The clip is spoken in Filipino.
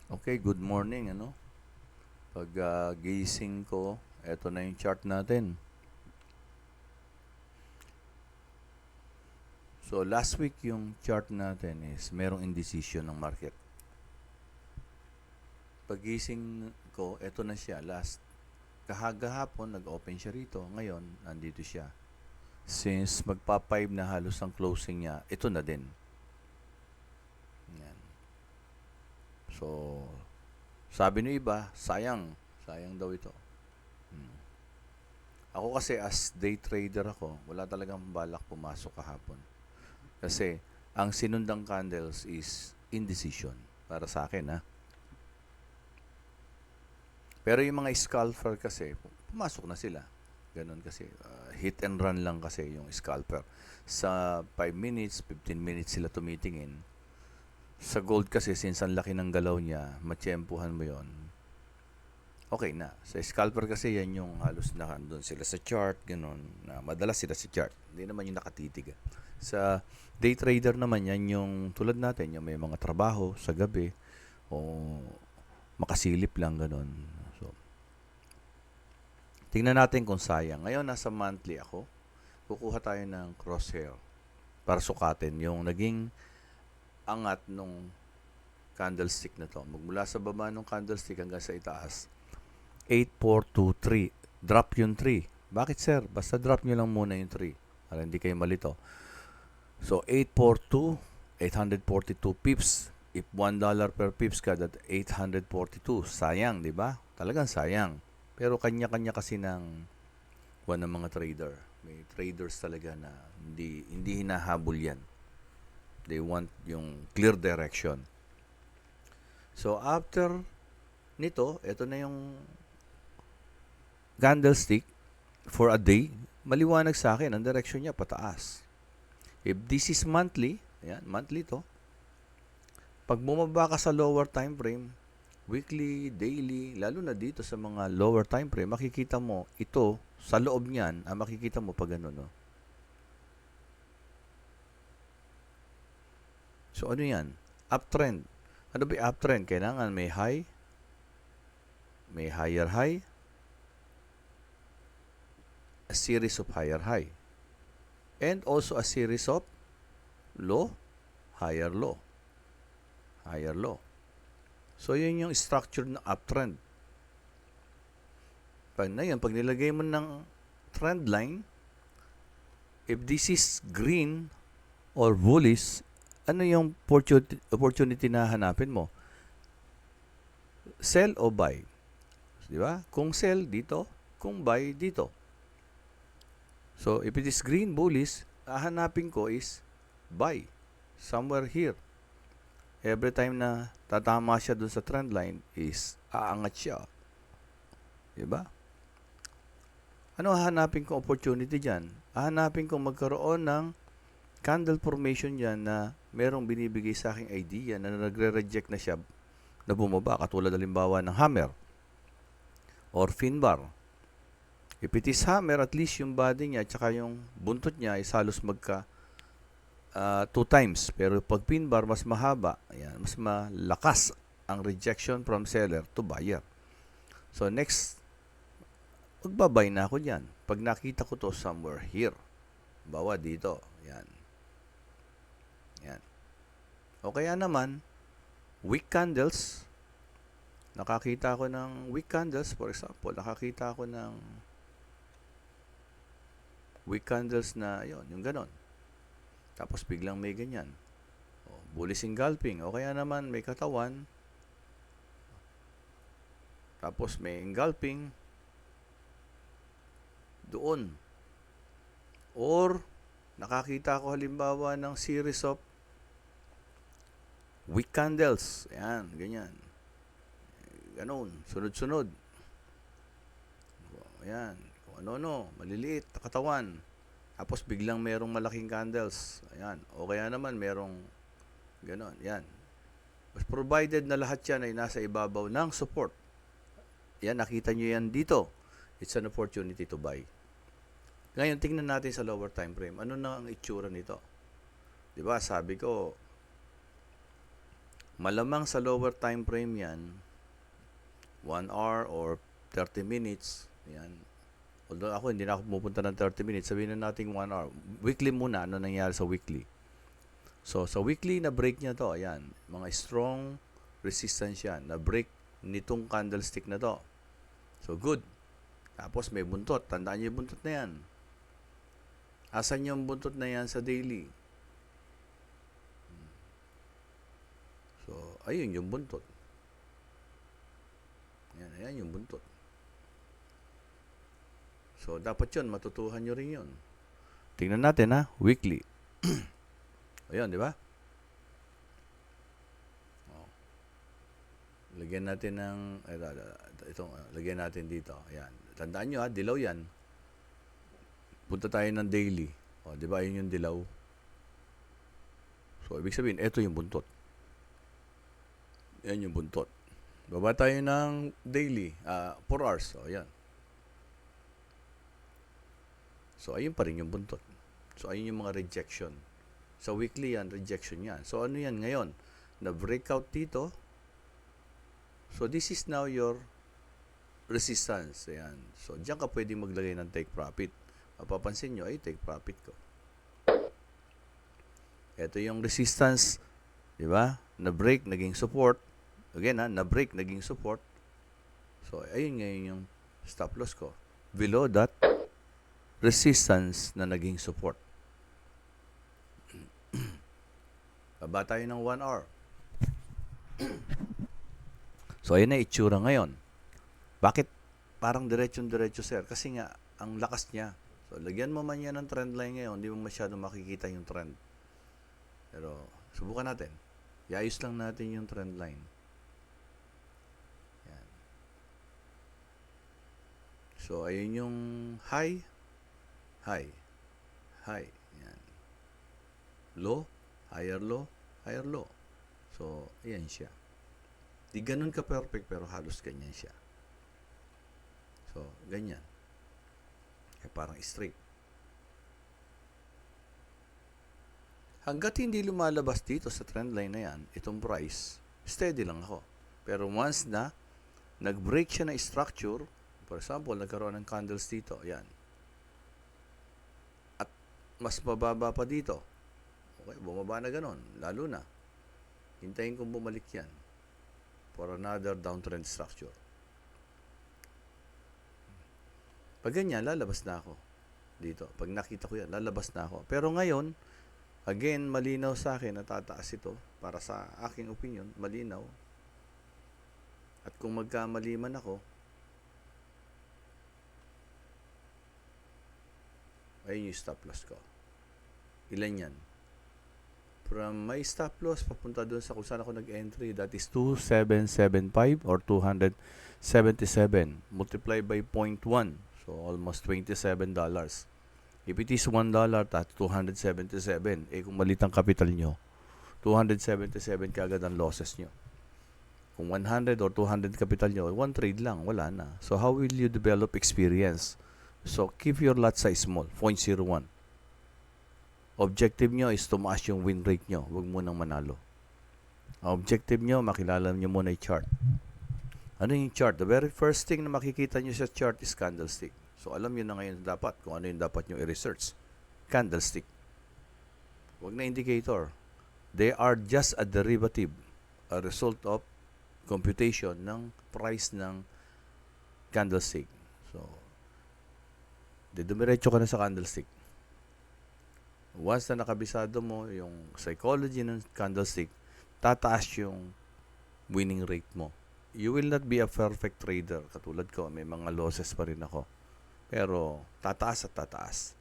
Okay, good morning, Pag gising ko, eto na yung chart natin. So, last week yung chart natin is merong indecision ng market. Pag gising ko, eto na siya, last. Kahagahapon, nag-open siya rito. Ngayon, nandito siya. Since magpa-5 na halos ang closing niya, ito na din. Yan. So, sabi ng iba, sayang. Sayang daw ito. Ako kasi as day trader ako, wala talagang balak pumasok kahapon. Kasi ang sinundang candles is indecision para sa akin, ha. Pero yung mga scalper kasi, pumasok na sila. Ganun kasi, hit and run lang kasi yung scalper. Sa 5 minutes, 15 minutes sila tumitingin. Sa gold kasi, since ang laki ng galaw niya, matsyempuhan mo yon, okay na. Sa scalper kasi, yan yung halos na doon sila sa chart, ganun. Na madalas sila sa chart. Hindi naman yung nakatitig. Sa day trader naman, yan yung tulad natin, yung may mga trabaho sa gabi, o makasilip lang, ganun. So, tingnan natin kung sayang. Ngayon, nasa monthly ako. Kukuha tayo ng crosshair para sukatin yung naging angat nung candlestick na to. Magmula sa baba ng candlestick hanggang sa itaas. 8423. Drop yung 3. Bakit, sir? Basta drop nyo lang muna yung 3 para hindi kayo malito. So, 842, 842 pips. If $1 per pips ka, that 842. Sayang, di ba? Talagang sayang. Pero kanya-kanya kasi ng buwan ng mga trader. May traders talaga na hindi hinahabol yan. They want yung clear direction. So, after nito, ito na yung candlestick for a day. Maliwanag sa akin, ang direction niya pataas. If this is monthly, ayan, monthly to. Pag bumaba ka sa lower time frame, weekly, daily, lalo na dito sa mga lower time frame, makikita mo ito, sa loob niyan, makikita mo pag ano, no? So, ano yan? Uptrend. Ano ba yung uptrend? Kailangan may high, may higher high, a series of higher high, and also a series of low, higher low, higher low. So, yun yung structure ng uptrend. Pag na yun, pag nilagay mo ng trend line, if this is green or bullish, ano yung opportunity na hanapin mo? Sell o buy? Di ba? Kung sell dito, kung buy dito. So, if it is green bullish, hahanapin ko is buy. Somewhere here. Every time na tatama siya dun sa trend line is aangat siya. Diba? Ano hahanapin kong opportunity dyan? Hahanapin kong magkaroon ng candle formation dyan na merong binibigay sa aking idea na nagre-reject na siya na bumaba, katulad halimbawa ng hammer or finbar. If it is hammer, at least yung body niya at saka yung buntot niya is halos magka 2 times. Pero pag pin bar, mas mahaba. Ayan, mas malakas ang rejection from seller to buyer. So, next, magbabay na ako dyan. Pag nakita ko to somewhere here. Bawa dito. Yan. Yan. O kaya naman, weak candles. Nakakita ako ng weak candles. For example, nakakita ako ng weak candles na, yon, yung ganon. Tapos biglang may ganyan. Bullish engulfing. O kaya naman may katawan. Tapos may engulfing. Doon. Or, nakakita ko halimbawa ng series of weak candles. Ayan, ganyan. Ganon. Sunod-sunod. Ayan. Kung ano-ano. Maliliit. Katawan. Tapos biglang merong malaking candles. Ayan. O kaya naman merong ganon. Yan. Mas provided na lahat yan ay nasa ibabaw ng support. Yan, nakita nyo yan dito. It's an opportunity to buy. Ngayon, tingnan natin sa lower time frame. Ano na ang itsura nito? Diba, sabi ko, Malamang sa lower time frame yan, 1 hour or 30 minutes, yan. Although ako, hindi na ako pupunta ng 30 minutes, sabihin na natin 1 hour. Weekly muna, ano nangyari sa weekly. So, sa weekly na break niya to, ayan, mga strong resistance yan, na break nitong candlestick na to. So, good. Tapos may buntot. Tandaan niyo yung buntot na yan. Asan yung buntot na yan sa daily? So, ayun yung buntot. Ayan yung buntot. So, dapat yun, matutuhan nyo rin yun. Tingnan natin ha, weekly. Ayun, di ba? Oh. Lagyan natin ng, lagyan natin dito. Ayan. Tandaan nyo ha, dilaw yan. Punta tayo ng daily. O, di ba, yun yung dilaw. So, ibig sabihin, ito yung buntot. Yan yung buntot. Baba tayo ng daily, 4 hours. O, yan. So, ayun pa rin yung buntot. So, ayun yung mga rejection. Sa weekly yan, rejection yan. So, ano yan ngayon? Na-breakout dito. So, this is now your resistance. Ayan. So, diyan ka pwede maglagay ng take profit. Mapapansin nyo, ay, take profit ko. Ito yung resistance. Diba? Na-break, naging support. Again, na-break, naging support. So, ayun ngayon yung stop loss ko. Below that, resistance na naging support. Baba tayo ng 1 hour. So, ayun na itsura ngayon. Bakit parang diretsyon-diretso, sir? Kasi nga, ang lakas niya. So, lagyan mo man yan ng trend line ngayon, hindi mo masyadong makikita yung trend. Pero, subukan natin. Iayos lang natin yung trend line. Yan. So, ayun yung high. High. High. Yan. Low. Higher low. Higher low. So, ayan siya. Di ganun ka-perfect, pero halos ganyan siya. So, ganyan. Eh, parang straight. Hanggat hindi lumalabas dito sa trend line na yan, itong price, steady lang ako. Pero once na nag-break siya na structure, for example, nagkaroon ng candles dito, yan. At mas mababa pa dito. Okay, bumaba na ganon. Lalo na. Hintayin kong bumalik yan for another downtrend structure. Pag ganyan, lalabas na ako dito. Pag nakita ko yan, lalabas na ako. Pero ngayon, again, malinaw sa akin na tataas ito. Para sa aking opinion, malinaw. At kung magkamali man ako, ayun yung stop loss ko. Ilan yan? From my stop loss, papunta doon sa kung saan ako nag-entry, that is 2775 or 277 multiplied by 0.1. So, almost $27. If it is $1, that's 277. Eh, kung malit ang capital nyo, 277 kagad ang losses nyo. Kung 100 or 200 capital nyo, one trade lang, wala na. So, how will you develop experience? So, keep your lot size small, 0.01. Objective nyo is tumaas yung win rate nyo. Huwag mo nang manalo. Objective nyo, makilala nyo muna yung chart. Ano yung chart? The very first thing na makikita nyo sa chart is candlestick. So, alam nyo na ngayon dapat kung ano yung dapat nyo i-research. Candlestick. Huwag na indicator. They are just a derivative, a result of computation ng price ng candlestick. So, dumiretso ka na sa candlestick. Once na nakabisado mo yung psychology ng candlestick, tataas yung winning rate mo. You will not be a perfect trader. Katulad ko, may mga losses pa rin ako. Pero, tataas at tataas.